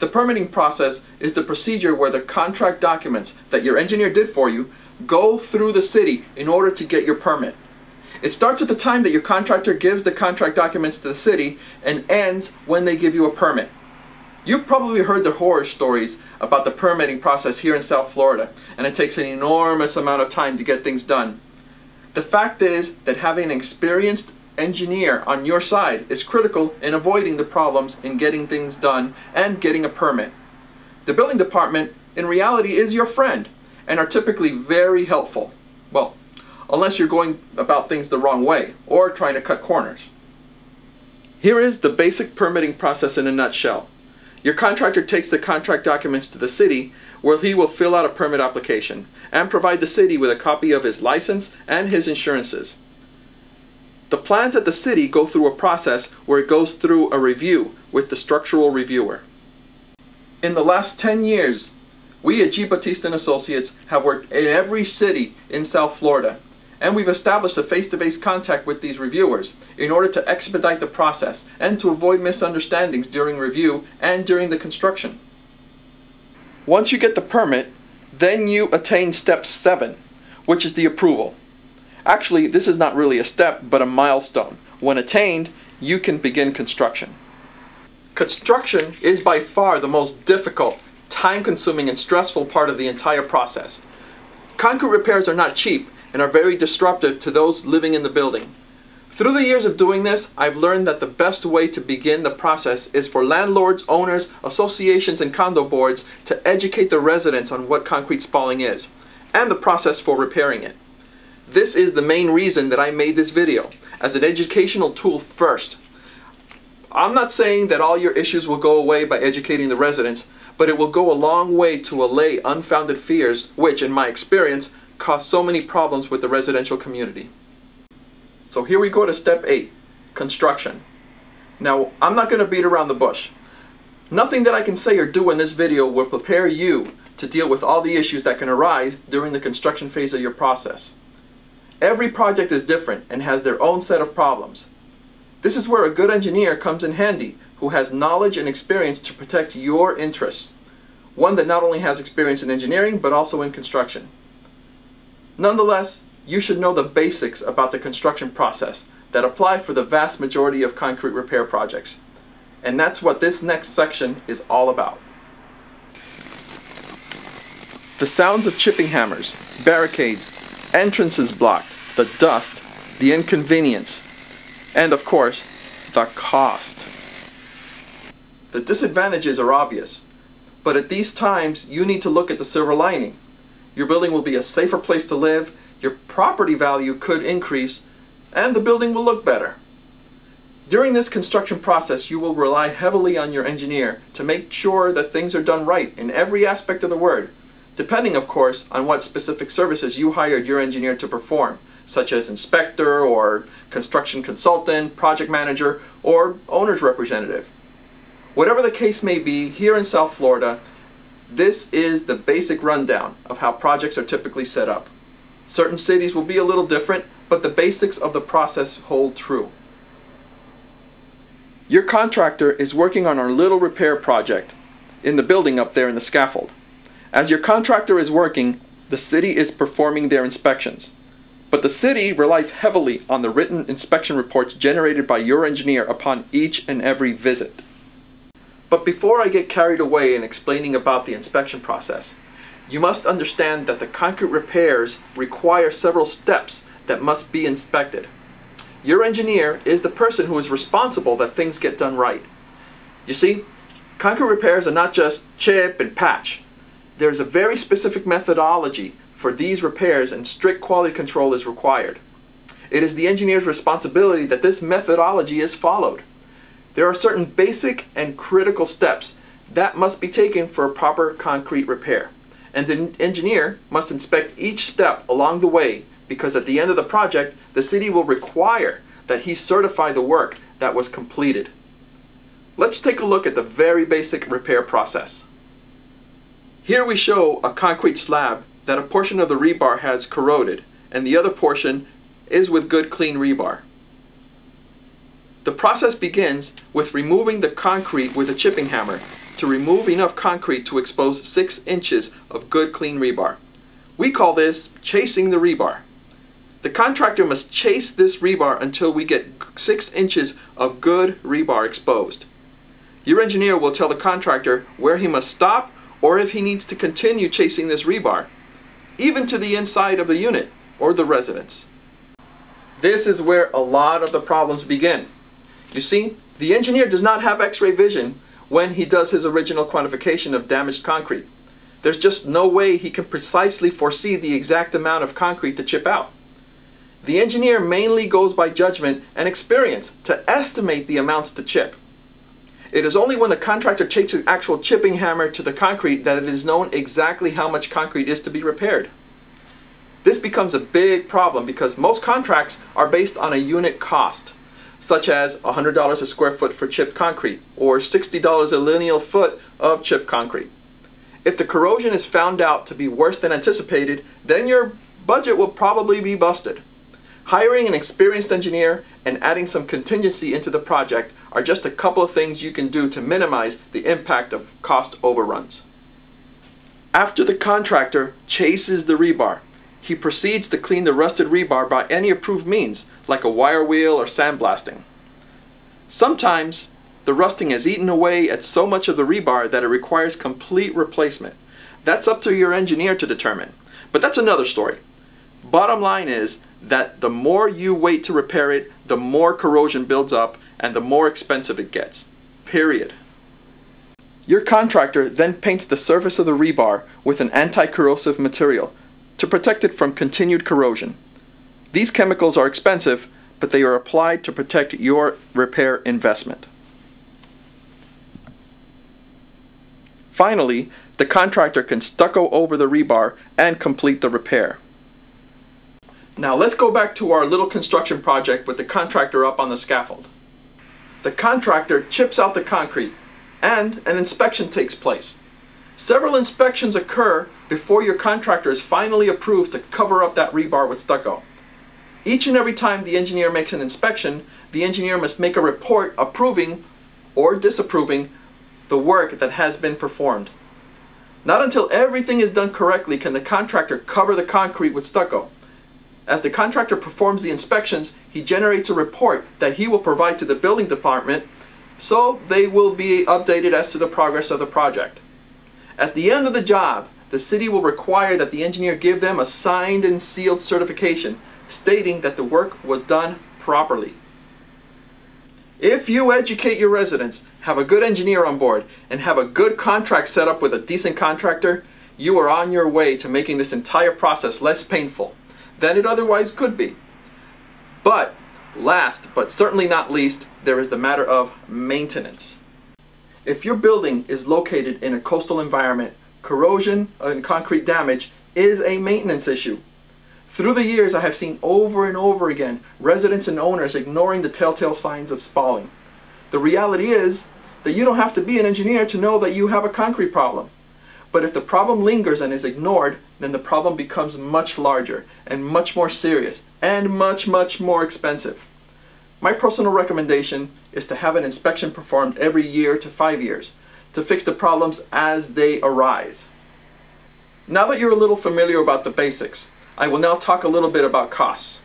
The permitting process is the procedure where the contract documents that your engineer did for you go through the city in order to get your permit. It starts at the time that your contractor gives the contract documents to the city and ends when they give you a permit. You've probably heard the horror stories about the permitting process here in South Florida, and it takes an enormous amount of time to get things done. The fact is that having an experienced engineer on your side is critical in avoiding the problems in getting things done and getting a permit. The building department in reality is your friend and are typically very helpful. Well, unless you're going about things the wrong way or trying to cut corners. Here is the basic permitting process in a nutshell. Your contractor takes the contract documents to the city where he will fill out a permit application and provide the city with a copy of his license and his insurances. The plans at the city go through a process where it goes through a review with the structural reviewer. In the last 10 years, we at G. Batista & Associates have worked in every city in South Florida, and we've established a face-to-face contact with these reviewers in order to expedite the process and to avoid misunderstandings during review and during the construction. Once you get the permit, then you attain step 7, which is the approval. Actually, this is not really a step, but a milestone. When attained, you can begin construction. Construction is by far the most difficult, time-consuming, and stressful part of the entire process. Concrete repairs are not cheap and are very disruptive to those living in the building. Through the years of doing this, I've learned that the best way to begin the process is for landlords, owners, associations, and condo boards to educate the residents on what concrete spalling is and the process for repairing it. This is the main reason that I made this video, as an educational tool first. I'm not saying that all your issues will go away by educating the residents, but it will go a long way to allay unfounded fears, which, in my experience, cause so many problems with the residential community. So here we go to step 8, construction. Now, I'm not going to beat around the bush. Nothing that I can say or do in this video will prepare you to deal with all the issues that can arise during the construction phase of your process. Every project is different and has their own set of problems. This is where a good engineer comes in handy, who has knowledge and experience to protect your interests. One that not only has experience in engineering, but also in construction. Nonetheless, you should know the basics about the construction process that apply for the vast majority of concrete repair projects. And that's what this next section is all about. The sounds of chipping hammers, barricades, entrances blocked, the dust, the inconvenience, and of course, the cost. The disadvantages are obvious, but at these times you need to look at the silver lining. Your building will be a safer place to live, your property value could increase, and the building will look better. During this construction process, you will rely heavily on your engineer to make sure that things are done right in every aspect of the word, depending, of course, on what specific services you hired your engineer to perform, such as inspector or construction consultant, project manager, or owner's representative. Whatever the case may be, here in South Florida, this is the basic rundown of how projects are typically set up. Certain cities will be a little different, but the basics of the process hold true. Your contractor is working on our little repair project in the building up there in the scaffold. As your contractor is working, the city is performing their inspections. But the city relies heavily on the written inspection reports generated by your engineer upon each and every visit. But before I get carried away in explaining about the inspection process, you must understand that the concrete repairs require several steps that must be inspected. Your engineer is the person who is responsible that things get done right. You see, concrete repairs are not just chip and patch. There is a very specific methodology for these repairs, and strict quality control is required. It is the engineer's responsibility that this methodology is followed. There are certain basic and critical steps that must be taken for a proper concrete repair. And the engineer must inspect each step along the way, because at the end of the project, the city will require that he certify the work that was completed. Let's take a look at the very basic repair process. Here we show a concrete slab that a portion of the rebar has corroded, and the other portion is with good clean rebar. The process begins with removing the concrete with a chipping hammer to remove enough concrete to expose 6 inches of good clean rebar. We call this chasing the rebar. The contractor must chase this rebar until we get 6 inches of good rebar exposed. Your engineer will tell the contractor where he must stop or if he needs to continue chasing this rebar, even to the inside of the unit or the residence. This is where a lot of the problems begin. You see, the engineer does not have X-ray vision when he does his original quantification of damaged concrete. There's just no way he can precisely foresee the exact amount of concrete to chip out. The engineer mainly goes by judgment and experience to estimate the amounts to chip. It is only when the contractor takes an actual chipping hammer to the concrete that it is known exactly how much concrete is to be repaired. This becomes a big problem because most contracts are based on a unit cost, such as $100 a square foot for chipped concrete or $60 a lineal foot of chipped concrete. If the corrosion is found out to be worse than anticipated, then your budget will probably be busted. Hiring an experienced engineer and adding some contingency into the project are just a couple of things you can do to minimize the impact of cost overruns. After the contractor chases the rebar, he proceeds to clean the rusted rebar by any approved means, like a wire wheel or sandblasting. Sometimes, the rusting has eaten away at so much of the rebar that it requires complete replacement. That's up to your engineer to determine, but that's another story. Bottom line is that the more you wait to repair it, the more corrosion builds up and the more expensive it gets. Period. Your contractor then paints the surface of the rebar with an anti-corrosive material to protect it from continued corrosion. These chemicals are expensive, but they are applied to protect your repair investment. Finally, the contractor can stucco over the rebar and complete the repair. Now let's go back to our little construction project with the contractor up on the scaffold. The contractor chips out the concrete and an inspection takes place. Several inspections occur before your contractor is finally approved to cover up that rebar with stucco. Each and every time the engineer makes an inspection, the engineer must make a report approving or disapproving the work that has been performed. Not until everything is done correctly can the contractor cover the concrete with stucco. As the contractor performs the inspections, he generates a report that he will provide to the building department, so they will be updated as to the progress of the project. At the end of the job, the city will require that the engineer give them a signed and sealed certification stating that the work was done properly. If you educate your residents, have a good engineer on board, and have a good contract set up with a decent contractor, you are on your way to making this entire process less painful than it otherwise could be. But last, but certainly not least, there is the matter of maintenance. If your building is located in a coastal environment, corrosion and concrete damage is a maintenance issue. Through the years, I have seen over and over again residents and owners ignoring the telltale signs of spalling. The reality is that you don't have to be an engineer to know that you have a concrete problem. But if the problem lingers and is ignored, then the problem becomes much larger and much more serious and much more expensive. My personal recommendation is to have an inspection performed every year to 5 years to fix the problems as they arise. Now that you're a little familiar about the basics, I will now talk a little bit about costs.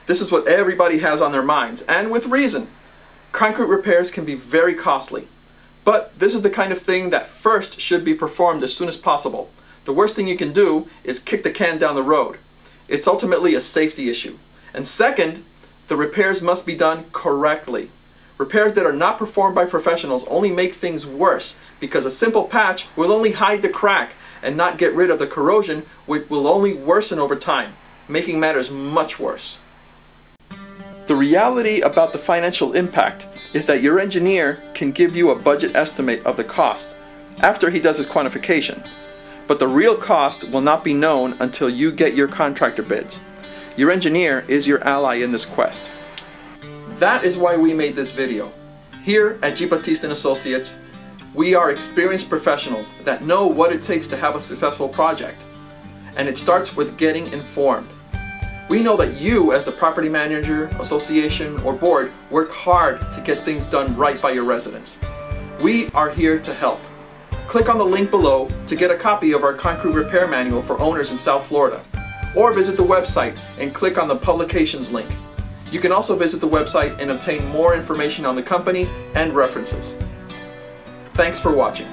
This is what everybody has on their minds, and with reason. Concrete repairs can be very costly, but this is the kind of thing that first should be performed as soon as possible. The worst thing you can do is kick the can down the road. It's ultimately a safety issue. And second, the repairs must be done correctly. Repairs that are not performed by professionals only make things worse because a simple patch will only hide the crack and not get rid of the corrosion, which will only worsen over time, making matters much worse. The reality about the financial impact is that your engineer can give you a budget estimate of the cost after he does his quantification, but the real cost will not be known until you get your contractor bids. Your engineer is your ally in this quest. That is why we made this video. Here at G. Batiste & Associates, we are experienced professionals that know what it takes to have a successful project. And it starts with getting informed. We know that you, as the property manager, association, or board, work hard to get things done right by your residents. We are here to help. Click on the link below to get a copy of our concrete repair manual for owners in South Florida, or visit the website and click on the publications link. You can also visit the website and obtain more information on the company and references. Thanks for watching.